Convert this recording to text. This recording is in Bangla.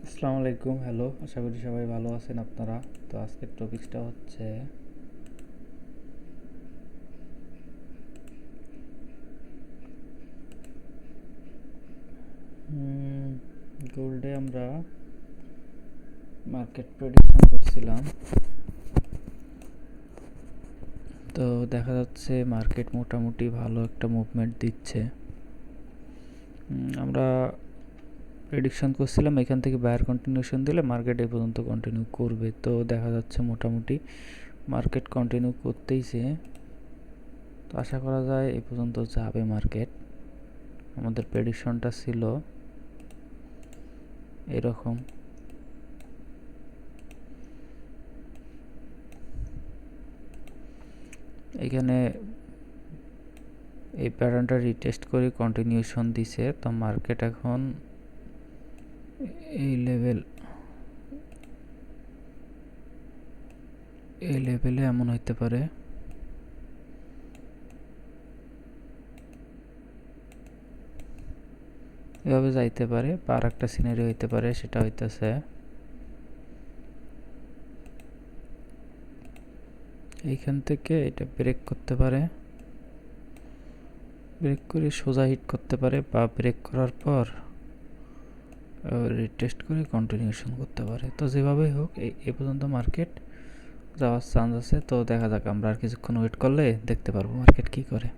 আসসালামু আলাইকুম, হ্যালো, আশা করি সবাই ভালো আছেন আপনারা। তো আজকের টপিকসটা হচ্ছে গোল্ডে আমরা মার্কেট প্রেডিকশন করছিলাম। তো দেখা যাচ্ছে মার্কেট মোটামুটি ভালো একটা মুভমেন্ট দিচ্ছে। আমরা প্রেডিকশন করছিলাম এখান থেকে বায়ার কন্টিনিউশন দিলে মার্কেট এই পর্যন্ত কন্টিনিউ করবে। তো দেখা যাচ্ছে মোটামুটি মার্কেট কন্টিনিউ করতেইছে। তো আশা করা যায় এই পর্যন্ত যাবে মার্কেট। আমাদের প্রেডিকশনটা ছিল এরকম। এখানে এই প্যাটার্নটা রিটেস্ট করে কন্টিনিউশন দিছে। তো মার্কেট এখন এই লেভেলে এমন হইতে পারে, এভাবে যাইতে পারে, বা আর একটা সিনারি হইতে পারে, সেটা হইতেছে এইখান থেকে এটা ব্রেক করতে পারে, ব্রেক করে সোজা হিট করতে পারে, বা ব্রেক করার পর রিটেস্ট করে কন্টিনিউশন করতে পারে। তো যেভাবেই হোক এই পর্যন্ত মার্কেট যাওয়ার চান্স আছে। তো দেখা যাক, আমরা আর কিছুক্ষণ ওয়েট করলে দেখতে পারবো মার্কেট কি করে।